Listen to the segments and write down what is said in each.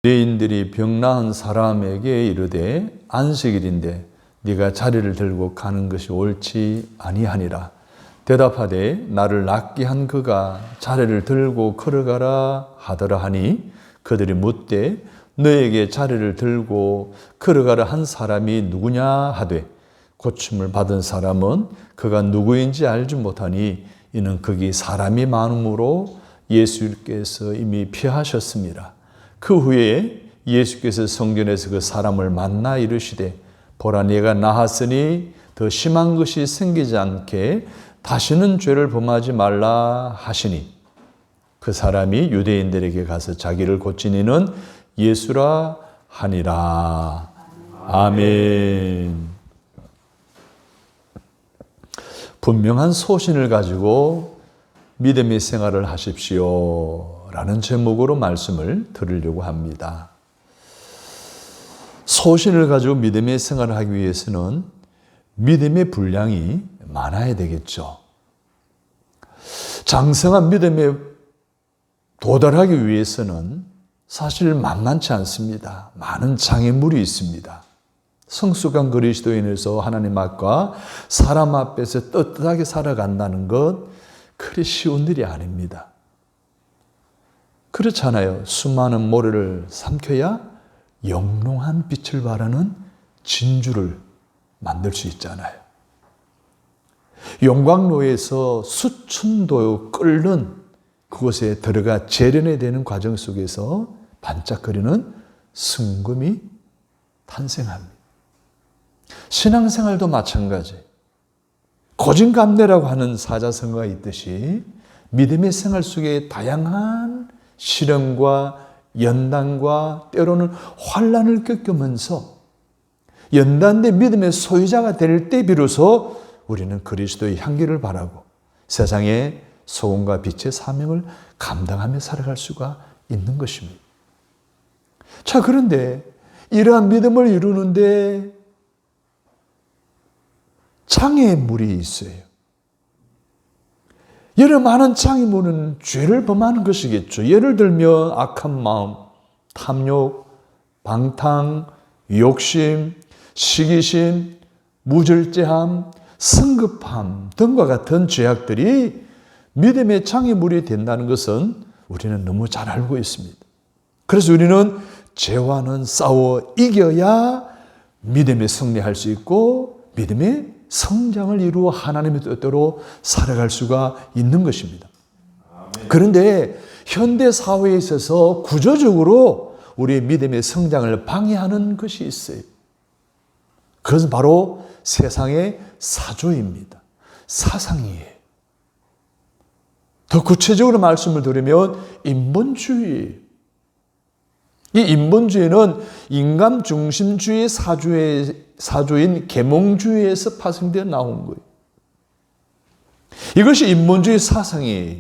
유대인들이 병 나은 사람에게 이르되 안식일인데 네가 자리를 들고 가는 것이 옳지 아니하니라. 대답하되 나를 낫게 한 그가 자리를 들고 걸어가라 하더라 하니 그들이 묻되 너에게 자리를 들고 걸어가라 한 사람이 누구냐 하되 고침을 받은 사람은 그가 누구인지 알지 못하니 이는 거기 사람이 많음으로 예수께서 이미 피하셨습니다. 그 후에 예수께서 성전에서 그 사람을 만나 이르시되 보라 네가 나았으니 더 심한 것이 생기지 않게 다시는 죄를 범하지 말라 하시니 그 사람이 유대인들에게 가서 자기를 고친 이는 예수라 하니라. 아멘. 분명한 소신을 가지고 믿음의 생활을 하십시오 라는 제목으로 말씀을 드리려고 합니다. 소신을 가지고 믿음의 생활을 하기 위해서는 믿음의 분량이 많아야 되겠죠. 장성한 믿음에 도달하기 위해서는 사실 만만치 않습니다. 많은 장애물이 있습니다. 성숙한 그리스도인에서 하나님 앞과 사람 앞에서 떳떳하게 살아간다는 것 그리 쉬운 일이 아닙니다. 그렇잖아요. 수많은 모래를 삼켜야 영롱한 빛을 발하는 진주를 만들 수 있잖아요. 용광로에서 수천도 끓는 그곳에 들어가 재련해야 되는 과정 속에서 반짝거리는 순금이 탄생합니다. 신앙생활도 마찬가지. 고진감래라고 하는 사자성어가 있듯이 믿음의 생활 속에 다양한 시련과 연단과 때로는 환난을 겪으면서 연단된 믿음의 소유자가 될 때 비로소 우리는 그리스도의 향기를 바라고 세상의 소금과 빛의 사명을 감당하며 살아갈 수가 있는 것입니다. 자, 그런데 이러한 믿음을 이루는데 장애물이 있어요. 여러 많은 장애물은 죄를 범하는 것이겠죠. 예를 들면 악한 마음, 탐욕, 방탕, 욕심, 시기심, 무절제함, 성급함 등과 같은 죄악들이 믿음의 장애물이 된다는 것은 우리는 너무 잘 알고 있습니다. 그래서 우리는 죄와는 싸워 이겨야 믿음에 승리할 수 있고 믿음의 성장을 이루어 하나님의 뜻대로 살아갈 수가 있는 것입니다. 그런데 현대 사회에 있어서 구조적으로 우리의 믿음의 성장을 방해하는 것이 있어요. 그것은 바로 세상의 사조입니다. 사상이에요. 더 구체적으로 말씀을 드리면 인본주의. 이 인본주의는 인간 중심주의 사조인 계몽주의에서 파생되어 나온 거예요. 이것이 인본주의 사상이에요.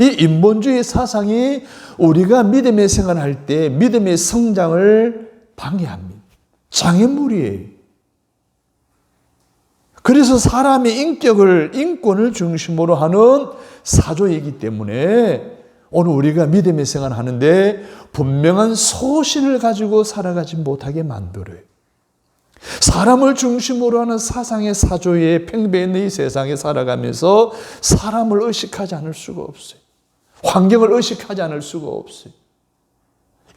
이 인본주의 사상이 우리가 믿음의 생활을 할 때 믿음의 성장을 방해합니다. 장애물이에요. 그래서 사람의 인권을 중심으로 하는 사조이기 때문에 오늘 우리가 믿음의 생활을 하는데 분명한 소신을 가지고 살아가지 못하게 만들어요. 사람을 중심으로 하는 사상의 사조에 팽배한 이 세상에 살아가면서 사람을 의식하지 않을 수가 없어요. 환경을 의식하지 않을 수가 없어요.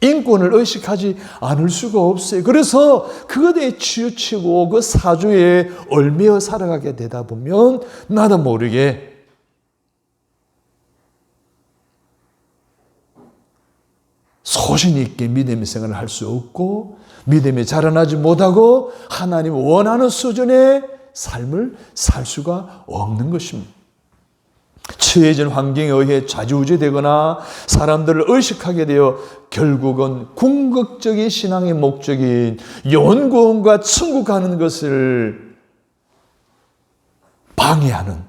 인권을 의식하지 않을 수가 없어요. 그래서 그것에 치우치고 그 사조에 얽매여 살아가게 되다 보면 나도 모르게 소신 있게 믿음의 생활을 할 수 없고 믿음이 자라나지 못하고 하나님 원하는 수준의 삶을 살 수가 없는 것입니다. 처해진 환경에 의해 좌지우지되거나 사람들을 의식하게 되어 결국은 궁극적인 신앙의 목적인 영원구원과 천국 가는 것을 방해하는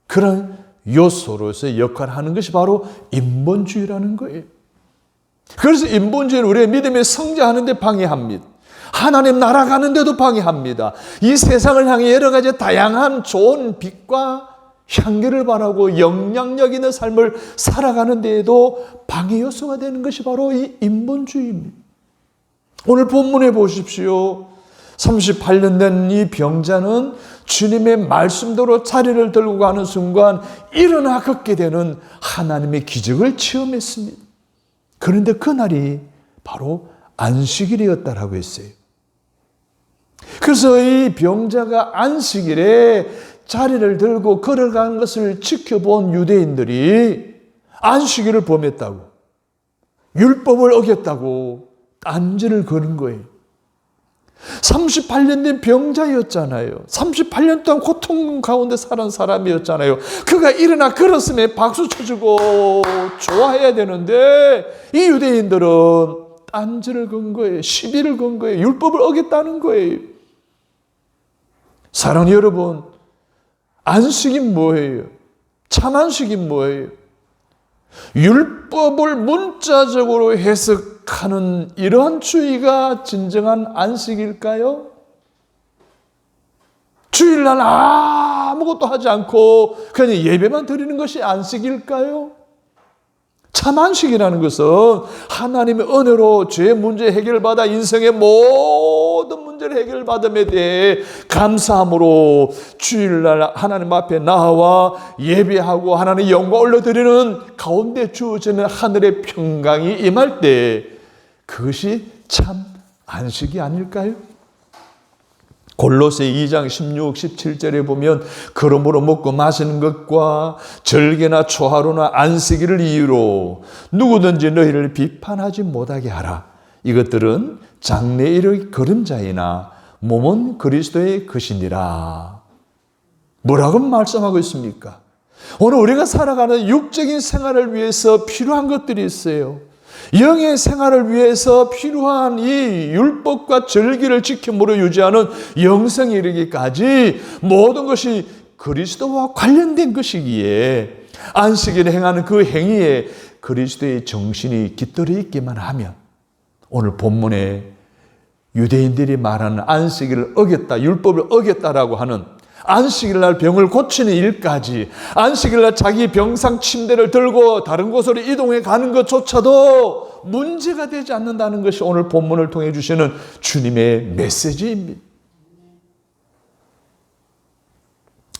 그런 요소로서 역할을 하는 것이 바로 인본주의라는 거예요. 그래서 인본주의는 우리의 믿음에 성장하는 데 방해합니다. 하나님 나라 가는 데도 방해합니다. 이 세상을 향해 여러 가지 다양한 좋은 빛과 향기를 바라고 영향력 있는 삶을 살아가는 데에도 방해 요소가 되는 것이 바로 이 인본주의입니다. 오늘 본문에 보십시오. 38년 된 이 병자는 주님의 말씀대로 자리를 들고 가는 순간 일어나 걷게 되는 하나님의 기적을 체험했습니다. 그런데 그날이 바로 안식일이었다라고 했어요. 그래서 이 병자가 안식일에 자리를 들고 걸어가는 것을 지켜본 유대인들이 안식일을 범했다고, 율법을 어겼다고 딴지를 거는 거예요. 38년 된 병자였잖아요. 38년 동안 고통 가운데 살은 사람이었잖아요. 그가 일어나 걸었으면 박수 쳐주고 좋아해야 되는데 이 유대인들은 딴지를 건 거예요. 시비를 건 거예요. 율법을 어겼다는 거예요. 사랑하는 여러분, 안식이 뭐예요? 참 안식이 뭐예요? 율법을 문자적으로 해석하는 이러한 주의가 진정한 안식일까요? 주일날 아무것도 하지 않고 그냥 예배만 드리는 것이 안식일까요? 참 안식이라는 것은 하나님의 은혜로 죄 문제 해결받아 인생의 모든 문제를 해결받음에 대해 감사함으로 주일날 하나님 앞에 나와 예배하고 하나님의 영광 올려드리는 가운데 주어지는 하늘의 평강이 임할 때 그것이 참 안식이 아닐까요? 골로새 2장 16, 17절에 보면 그러므로 먹고 마시는 것과 절개나 초하루나 안식일을 이유로 누구든지 너희를 비판하지 못하게 하라. 이것들은 장래일의 그림자이나 몸은 그리스도의 것이니라. 뭐라고 말씀하고 있습니까? 오늘 우리가 살아가는 육적인 생활을 위해서 필요한 것들이 있어요. 영의 생활을 위해서 필요한 이 율법과 절기를 지킴으로 유지하는 영생에 이르기까지 모든 것이 그리스도와 관련된 것이기에 안식일에 행하는 그 행위에 그리스도의 정신이 깃들어 있기만 하면 오늘 본문에 유대인들이 말하는 안식일을 어겼다, 율법을 어겼다라고 하는 안식일 날 병을 고치는 일까지, 안식일 날 자기 병상 침대를 들고 다른 곳으로 이동해 가는 것조차도 문제가 되지 않는다는 것이 오늘 본문을 통해 주시는 주님의 메시지입니다.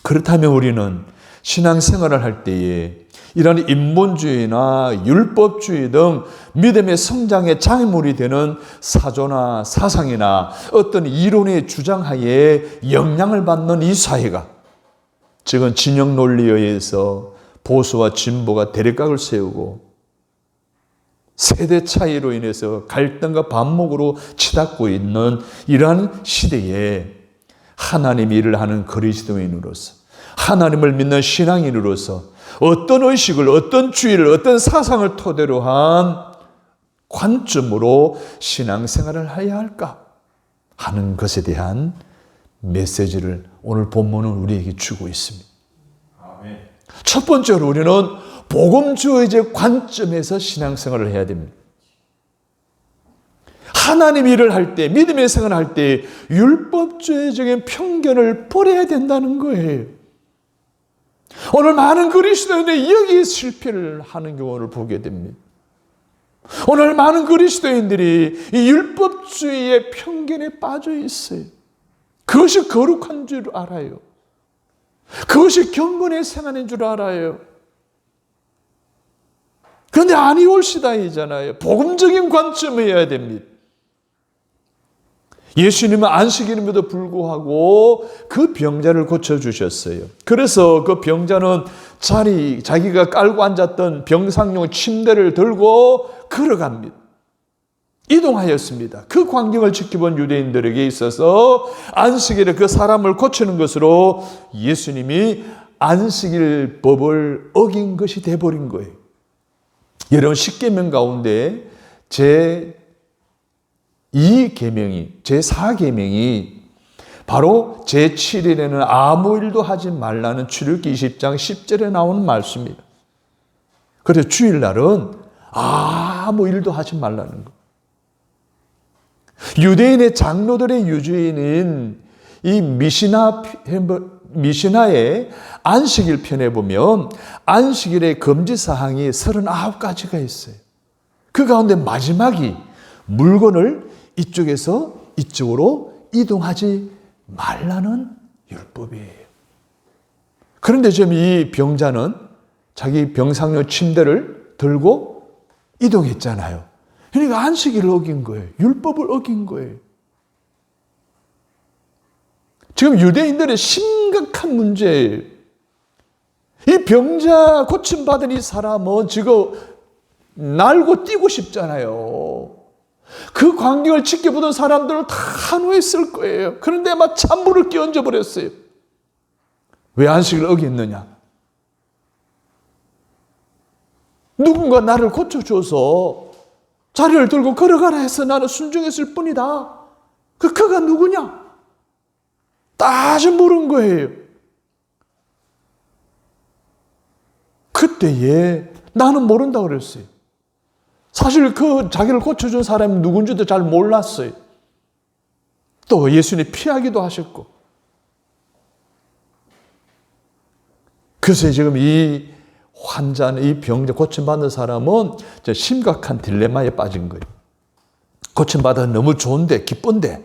그렇다면 우리는 신앙생활을 할 때에 이런 인본주의나 율법주의 등 믿음의 성장의 장애물이 되는 사조나 사상이나 어떤 이론의 주장하에 영향을 받는 이 사회가, 지금 진영 논리에 의해서 보수와 진보가 대립각을 세우고 세대 차이로 인해서 갈등과 반목으로 치닫고 있는 이러한 시대에 하나님 일을 하는 그리스도인으로서, 하나님을 믿는 신앙인으로서 어떤 의식을, 어떤 주의를, 어떤 사상을 토대로 한 관점으로 신앙생활을 해야 할까 하는 것에 대한 메시지를 오늘 본문은 우리에게 주고 있습니다. 아멘. 첫 번째로 우리는 복음주의적 관점에서 신앙생활을 해야 됩니다. 하나님 일을 할 때, 믿음의 생활을 할 때 율법주의적인 편견을 버려야 된다는 거예요. 오늘 많은 그리스도인들이 여기에 실패를 하는 경우를 보게 됩니다. 오늘 많은 그리스도인들이 이 율법주의의 편견에 빠져 있어요. 그것이 거룩한 줄 알아요. 그것이 경건의 생활인 줄 알아요. 그런데 아니올 시대이잖아요. 복음적인 관점이어야 됩니다. 예수님은 안식일임에도 불구하고 그 병자를 고쳐주셨어요. 그래서 그 병자는 자기가 깔고 앉았던 병상용 침대를 들고 걸어갑니다. 이동하였습니다. 그 광경을 지켜본 유대인들에게 있어서 안식일에 그 사람을 고치는 것으로 예수님이 안식일 법을 어긴 것이 돼버린 거예요. 여러분, 10계명 가운데 제2계명이, 제4계명이 바로 제7일에는 아무 일도 하지 말라는 출애굽기 20장 10절에 나오는 말씀입니다. 그래서 주일날은 아무 일도 하지 말라는 것. 유대인의 장로들의 유주인인 이 미시나 미신하의 안식일 편에 보면 안식일의 금지사항이 39가지가 있어요. 그 가운데 마지막이 물건을 이쪽에서 이쪽으로 이동하지 말라는 율법이에요. 그런데 지금 이 병자는 자기 병상용 침대를 들고 이동했잖아요. 그러니까 안식일을 어긴 거예요. 율법을 어긴 거예요. 지금 유대인들의 심각한 문제예요. 이 병자 고침받은 이 사람은 지금 날고 뛰고 싶잖아요. 그 광경을 지켜보던 사람들은 다 한호했을 거예요. 그런데 막 찬물을 끼얹어 버렸어요. 왜 안식을 어겼느냐? 누군가 나를 고쳐줘서 자리를 들고 걸어가라 해서 나는 순종했을 뿐이다. 그가 누구냐? 다시 물은 거예요. 그때에 나는 모른다고 그랬어요. 사실 그 자기를 고쳐준 사람이 누군지도 잘 몰랐어요. 또 예수님 피하기도 하셨고. 그래서 지금 이 환자는, 이 병자 고침받는 사람은 심각한 딜레마에 빠진 거예요. 고침받아 너무 좋은데, 기쁜데,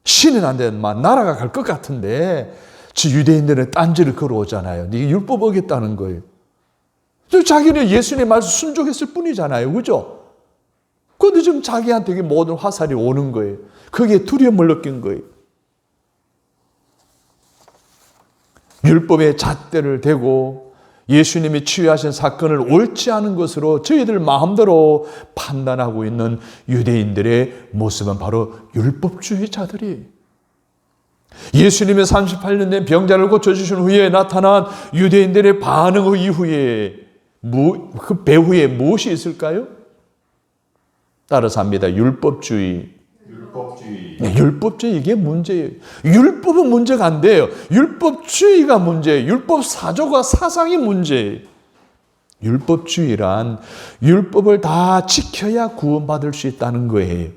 신은 안 되는, 막 날아갈 것 같은데, 유대인들은 딴지를 걸어오잖아요. 네가 율법 어겼다는 거예요. 자기는 예수님의 말씀 순종했을 뿐이잖아요. 그죠? 그런데 지금 자기한테 모든 화살이 오는 거예요. 거기에 두려움을 느낀 거예요. 율법의 잣대를 대고 예수님이 치유하신 사건을 옳지 않은 것으로 저희들 마음대로 판단하고 있는 유대인들의 모습은 바로 율법주의자들이, 예수님의 38년 된 병자를 고쳐주신 후에 나타난 유대인들의 반응 이후에 그 배후에 무엇이 있을까요? 따라서 합니다. 율법주의. 율법주의, 이게 문제예요. 율법은 문제가 안 돼요. 율법주의가 문제예요. 율법 사조가 사상이 문제예요. 율법주의란 율법을 다 지켜야 구원받을 수 있다는 거예요.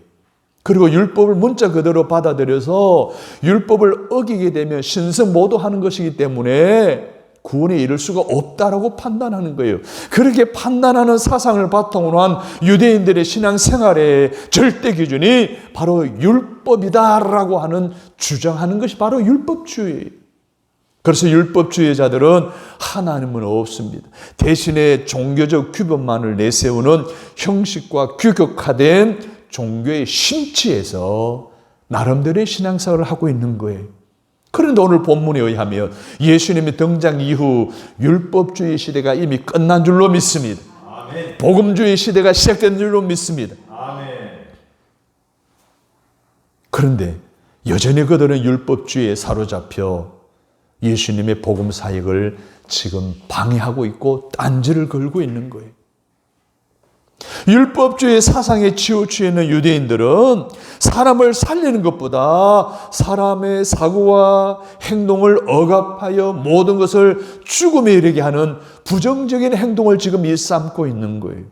그리고 율법을 문자 그대로 받아들여서 율법을 어기게 되면 신성모독하는 것이기 때문에 구원에 이를 수가 없다라고 판단하는 거예요. 그렇게 판단하는 사상을 바탕으로 한 유대인들의 신앙생활의 절대 기준이 바로 율법이다라고 하는 주장하는 것이 바로 율법주의. 그래서 율법주의자들은 하나님은 없습니다. 대신에 종교적 규범만을 내세우는 형식과 규격화된 종교의 심취에서 나름대로의 신앙생활을 하고 있는 거예요. 그런데 오늘 본문에 의하면 예수님의 등장 이후 율법주의 시대가 이미 끝난 줄로 믿습니다. 아멘. 복음주의 시대가 시작된 줄로 믿습니다. 아멘. 그런데 여전히 그들은 율법주의에 사로잡혀 예수님의 복음 사역을 지금 방해하고 있고 딴지를 걸고 있는 거예요. 율법주의 사상에 치우쳐 있는 유대인들은 사람을 살리는 것보다 사람의 사고와 행동을 억압하여 모든 것을 죽음에 이르게 하는 부정적인 행동을 지금 일삼고 있는 거예요.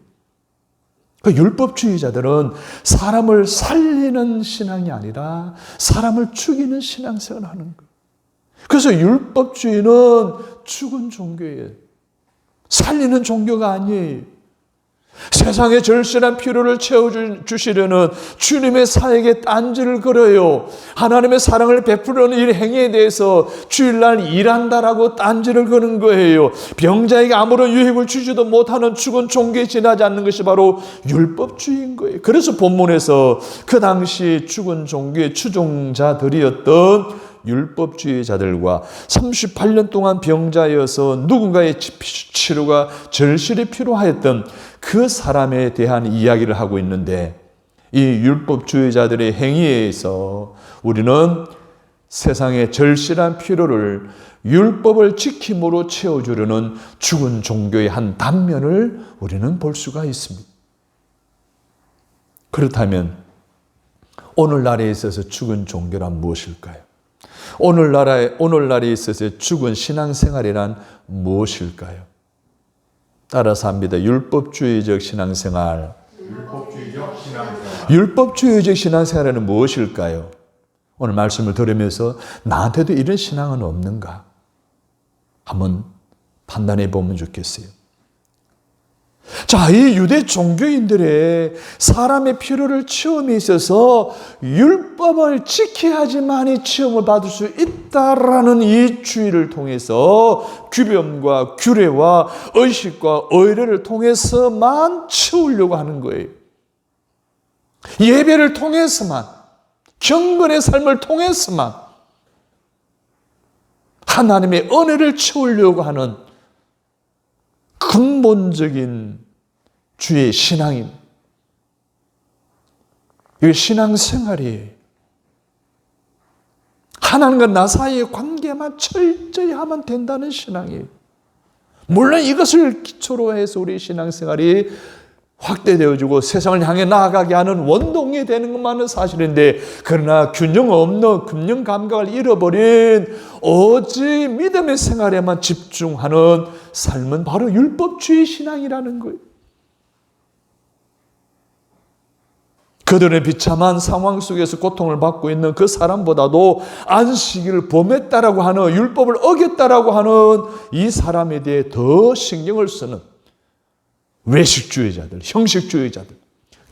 그 율법주의자들은 사람을 살리는 신앙이 아니라 사람을 죽이는 신앙생활을 하는 거예요. 그래서 율법주의는 죽은 종교예요. 살리는 종교가 아니에요. 세상의 절실한 필요를 채워주시려는 주님의 사역에 딴지를 걸어요. 하나님의 사랑을 베푸려는 이 행위에 대해서 주일날 일한다라고 딴지를 거는 거예요. 병자에게 아무런 유익을 주지도 못하는 죽은 종교에 지나지 않는 것이 바로 율법주의인 거예요. 그래서 본문에서 그 당시 죽은 종교의 추종자들이었던 율법주의자들과 38년 동안 병자여서 누군가의 치료가 절실히 필요하였던 그 사람에 대한 이야기를 하고 있는데, 이 율법주의자들의 행위에 의해서 우리는 세상의 절실한 필요를 율법을 지킴으로 채워주려는 죽은 종교의 한 단면을 우리는 볼 수가 있습니다. 그렇다면 오늘날에 있어서 죽은 종교란 무엇일까요? 오늘날에 있어서 죽은 신앙생활이란 무엇일까요? 따라서 합니다. 율법주의적 신앙생활. 율법주의적 신앙생활은 무엇일까요? 오늘 말씀을 들으면서 나한테도 이런 신앙은 없는가? 한번 판단해 보면 좋겠어요. 자, 이 유대 종교인들의 사람의 필요를 체험에 있어서 율법을 지켜야지만이 체험을 받을 수 있다라는 이 주의를 통해서 규범과 규례와 의식과 의례를 통해서만 채우려고 하는 거예요. 예배를 통해서만, 경건의 삶을 통해서만 하나님의 은혜를 채우려고 하는 근본적인 주의 신앙임. 이게 신앙생활이에요. 하나님과 나 사이의 관계만 철저히 하면 된다는 신앙이에요. 물론 이것을 기초로 해서 우리 신앙생활이 확대되어지고 세상을 향해 나아가게 하는 원동이 되는 것만은 사실인데, 그러나 균형 없는 균형 감각을 잃어버린 오직 믿음의 생활에만 집중하는 삶은 바로 율법주의 신앙이라는 거예요. 그들의 비참한 상황 속에서 고통을 받고 있는 그 사람보다도 안식일을 범했다라고 하는, 율법을 어겼다라고 하는 이 사람에 대해 더 신경을 쓰는 외식주의자들, 형식주의자들,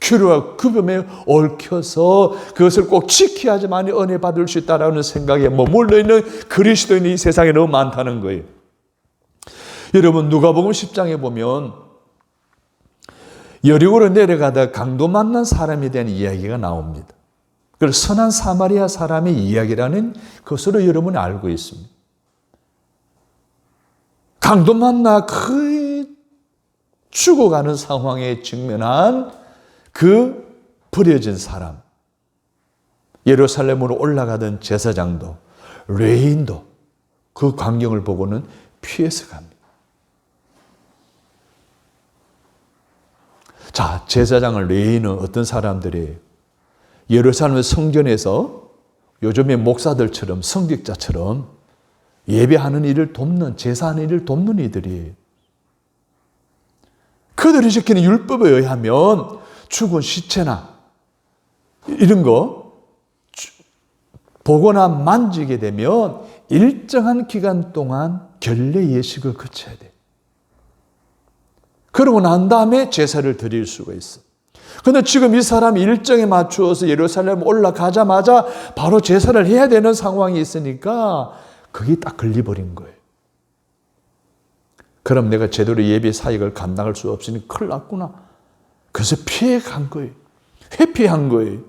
규례와 규범에 얽혀서 그것을 꼭 지켜야지만 은혜 받을 수 있다는 생각에 머물러 있는 그리스도인이 이 세상에 너무 많다는 거예요. 여러분, 누가복음 10장에 보면 여리고로 내려가다 강도 만난 사람에 대한 이야기가 나옵니다. 그걸 선한 사마리아 사람의 이야기라는 것으로 여러분이 알고 있습니다. 강도 만나 거의 죽어가는 상황에 직면한 그 버려진 사람, 예루살렘으로 올라가던 제사장도 레인도 그 광경을 보고는 피해서 갑니다. 자, 제사장을 레인은 어떤 사람들이에요? 예루살렘 성전에서 요즘의 목사들처럼, 성직자처럼 예배하는 일을 돕는, 제사하는 일을 돕는 이들이에요. 그들이 지키는 율법에 의하면 죽은 시체나 이런 거 보거나 만지게 되면 일정한 기간 동안 결례 예식을 거쳐야 돼. 그러고 난 다음에 제사를 드릴 수가 있어. 그런데 지금 이 사람이 일정에 맞추어서 예루살렘 올라가자마자 바로 제사를 해야 되는 상황이 있으니까 그게 딱 걸려버린 거예요. 그럼 내가 제대로 예배 사역을 감당할 수 없으니 큰일 났구나. 그래서 피해간 거예요. 회피한 거예요.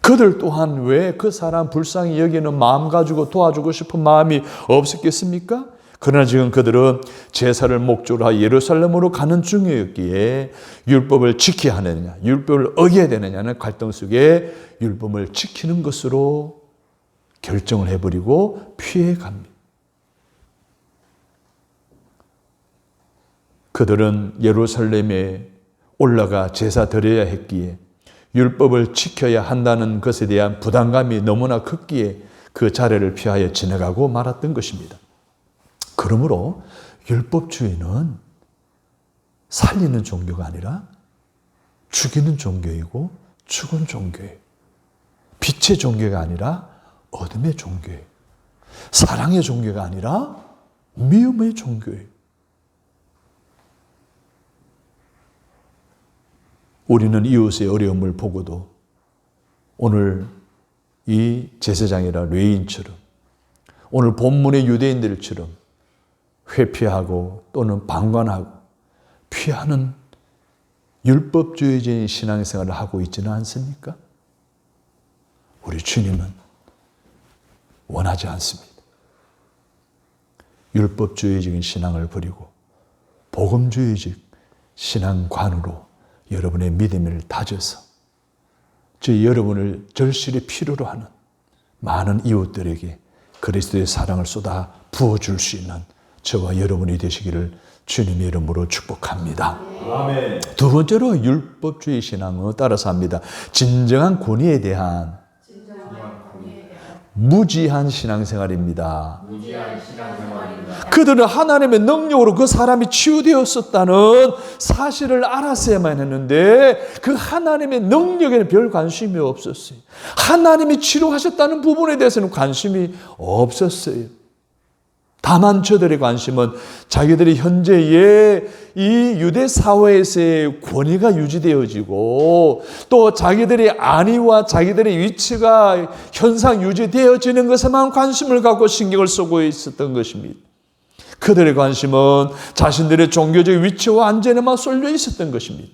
그들 또한 왜 그 사람 불쌍히 여기는 마음 가지고 도와주고 싶은 마음이 없었겠습니까? 그러나 지금 그들은 제사를 목적으로 하여 예루살렘으로 가는 중이었기에 율법을 지켜야 하느냐, 율법을 어겨야 되느냐는 갈등 속에 율법을 지키는 것으로 결정을 해버리고 피해갑니다. 그들은 예루살렘에 올라가 제사 드려야 했기에 율법을 지켜야 한다는 것에 대한 부담감이 너무나 컸기에 그 자리를 피하여 지나가고 말았던 것입니다. 그러므로 율법주의는 살리는 종교가 아니라 죽이는 종교이고 죽은 종교예요. 빛의 종교가 아니라 어둠의 종교예요. 사랑의 종교가 아니라 미움의 종교예요. 우리는 이웃의 어려움을 보고도 오늘 이 제사장이라 레위인처럼, 오늘 본문의 유대인들처럼 회피하고 또는 방관하고 피하는 율법주의적인 신앙생활을 하고 있지는 않습니까? 우리 주님은 원하지 않습니다. 율법주의적인 신앙을 버리고 복음주의적 신앙관으로 여러분의 믿음을 다져서 여러분을 절실히 필요로 하는 많은 이웃들에게 그리스도의 사랑을 쏟아 부어줄 수 있는 저와 여러분이 되시기를 주님의 이름으로 축복합니다. 아멘. 두 번째로 율법주의 신앙을 따라서 합니다. 진정한 권위에 대한 무지한 신앙생활입니다. 그들은 하나님의 능력으로 그 사람이 치유되었었다는 사실을 알았어야만 했는데 그 하나님의 능력에는 별 관심이 없었어요. 하나님이 치료하셨다는 부분에 대해서는 관심이 없었어요. 다만 저들의 관심은 자기들이 현재의 이 유대 사회에서의 권위가 유지되어지고 또 자기들의 안위와 자기들의 위치가 현상 유지되어지는 것에만 관심을 갖고 신경을 쓰고 있었던 것입니다. 그들의 관심은 자신들의 종교적 위치와 안전에만 쏠려 있었던 것입니다.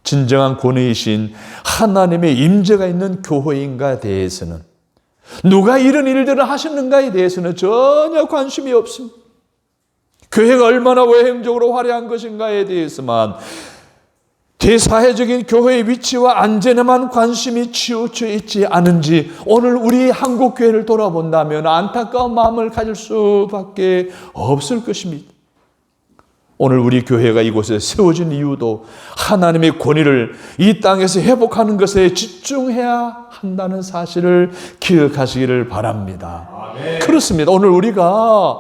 진정한 권위이신 하나님의 임재가 있는 교회인가에 대해서는 누가 이런 일들을 하셨는가에 대해서는 전혀 관심이 없습니다. 교회가 얼마나 외형적으로 화려한 것인가에 대해서만 대사회적인 교회의 위치와 안전에만 관심이 치우쳐 있지 않은지 오늘 우리 한국 교회를 돌아본다면 안타까운 마음을 가질 수밖에 없을 것입니다. 오늘 우리 교회가 이곳에 세워진 이유도 하나님의 권위를 이 땅에서 회복하는 것에 집중해야 한다는 사실을 기억하시기를 바랍니다. 아멘. 그렇습니다. 오늘 우리가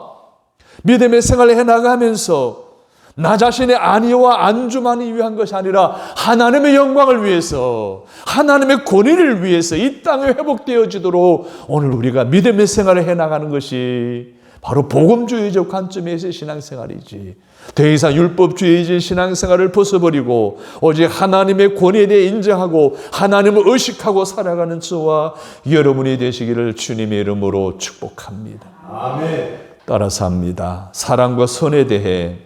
믿음의 생활을 해나가면서 나 자신의 안위와 안주만이 위한 것이 아니라 하나님의 영광을 위해서 하나님의 권위를 위해서 이 땅에 회복되어지도록 오늘 우리가 믿음의 생활을 해나가는 것이 바로 복음주의적 관점에서의 신앙생활이지 더 이상 율법주의적 신앙생활을 벗어버리고 오직 하나님의 권위에 대해 인정하고 하나님을 의식하고 살아가는 저와 여러분이 되시기를 주님의 이름으로 축복합니다. 아멘. 따라서 합니다. 사랑과 선에 대해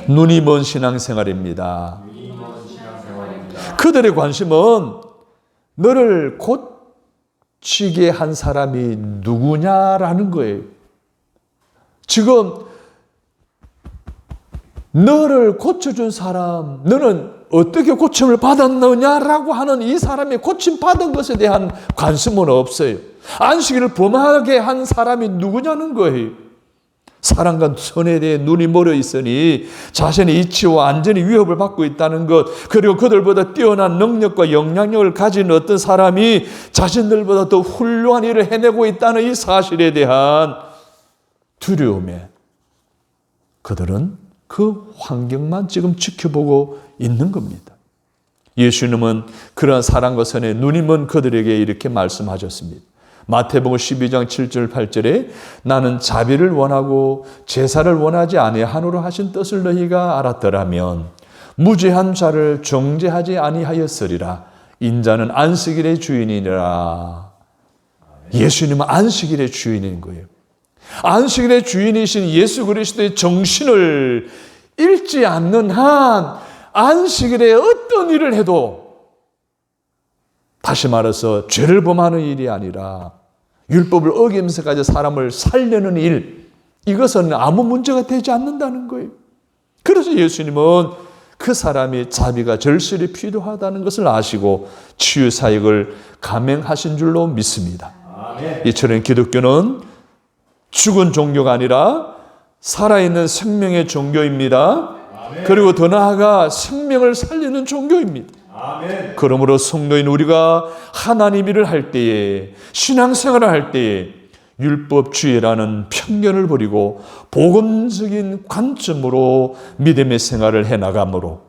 눈이 먼 신앙생활입니다. 그들의 관심은 너를 고치게 한 사람이 누구냐라는 거예요. 지금 너를 고쳐준 사람, 너는 어떻게 고침을 받았느냐라고 하는 이 사람이 고침받은 것에 대한 관심은 없어요. 안식일을 범하게 한 사람이 누구냐는 거예요. 사랑과 선에 대해 눈이 멀어 있으니 자신의 이치와 안전이 위협을 받고 있다는 것, 그리고 그들보다 뛰어난 능력과 영향력을 가진 어떤 사람이 자신들보다 더 훌륭한 일을 해내고 있다는 이 사실에 대한 두려움에 그들은 그 환경만 지금 지켜보고 있는 겁니다. 예수님은 그러한 사랑과 선에 눈이 먼 그들에게 이렇게 말씀하셨습니다. 마태복음 12장 7절 8절에 나는 자비를 원하고 제사를 원하지 아니하노라 하신 뜻을 너희가 알았더라면 무죄한 자를 정죄하지 아니하였으리라. 인자는 안식일의 주인이니라. 예수님은 안식일의 주인인 거예요. 안식일의 주인이신 예수 그리스도의 정신을 잃지 않는 한 안식일에 어떤 일을 해도 다시 말해서 죄를 범하는 일이 아니라 율법을 어기면서까지 사람을 살려는 일, 이것은 아무 문제가 되지 않는다는 거예요. 그래서 예수님은 그 사람이 자비가 절실히 필요하다는 것을 아시고 치유 사역을 감행하신 줄로 믿습니다. 아멘. 이처럼 기독교는 죽은 종교가 아니라 살아있는 생명의 종교입니다. 아멘. 그리고 더 나아가 생명을 살리는 종교입니다. 아멘. 그러므로 성도인 우리가 하나님 일을 할 때에 신앙생활을 할 때에 율법주의라는 편견을 버리고 복음적인 관점으로 믿음의 생활을 해나가므로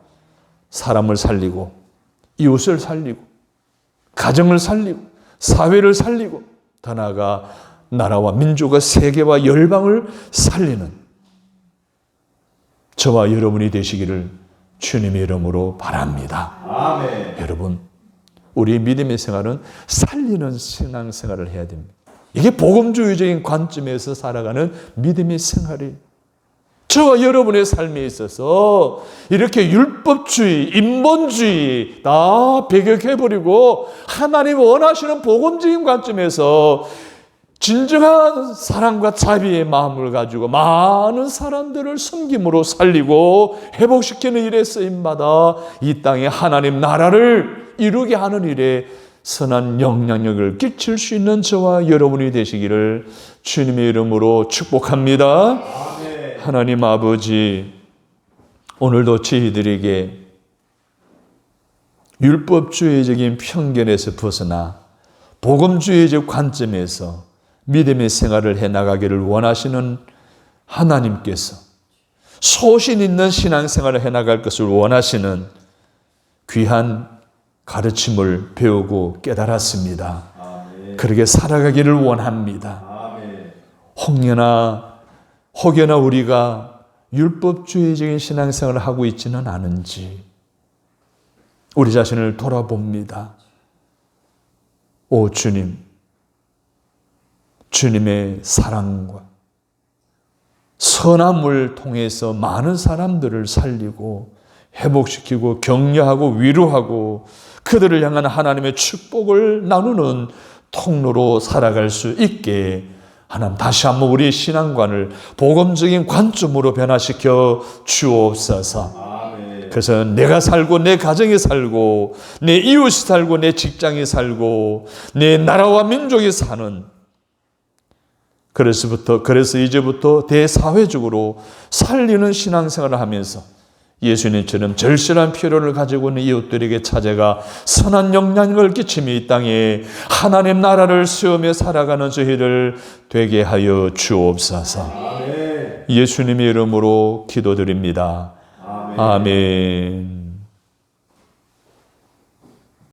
사람을 살리고 이웃을 살리고 가정을 살리고 사회를 살리고 더 나아가 나라와 민족과 세계와 열방을 살리는 저와 여러분이 되시기를 주님의 이름으로 바랍니다. 아멘. 여러분, 우리의 믿음의 생활은 살리는 신앙생활을 해야 됩니다. 이게 복음주의적인 관점에서 살아가는 믿음의 생활이에요. 저와 여러분의 삶에 있어서 이렇게 율법주의, 인본주의 다 배격해버리고 하나님 원하시는 복음적인 관점에서 진정한 사랑과 자비의 마음을 가지고 많은 사람들을 섬김으로 살리고 회복시키는 일에 쓰임받아 이 땅에 하나님 나라를 이루게 하는 일에 선한 영향력을 끼칠 수 있는 저와 여러분이 되시기를 주님의 이름으로 축복합니다. 아멘. 하나님 아버지, 오늘도 저희들에게 율법주의적인 편견에서 벗어나 복음주의적 관점에서 믿음의 생활을 해나가기를 원하시는 하나님께서 소신 있는 신앙생활을 해나갈 것을 원하시는 귀한 가르침을 배우고 깨달았습니다. 그렇게 살아가기를 원합니다. 혹여나 우리가 율법주의적인 신앙생활을 하고 있지는 않은지 우리 자신을 돌아봅니다. 오 주님, 주님의 사랑과 선함을 통해서 많은 사람들을 살리고 회복시키고 격려하고 위로하고 그들을 향한 하나님의 축복을 나누는 통로로 살아갈 수 있게 하나님 다시 한번 우리의 신앙관을 복음적인 관점으로 변화시켜 주옵소서. 그래서 내가 살고 내 가정이 살고 내 이웃이 살고 내 직장이 살고 내 나라와 민족이 사는 그래서 이제부터 대사회적으로 살리는 신앙생활을 하면서 예수님처럼 절실한 필요를 가지고 있는 이웃들에게 찾아가 선한 영향을 끼치며 이 땅에 하나님 나라를 세우며 살아가는 저희를 되게 하여 주옵소서. 예수님의 이름으로 기도드립니다. 아멘.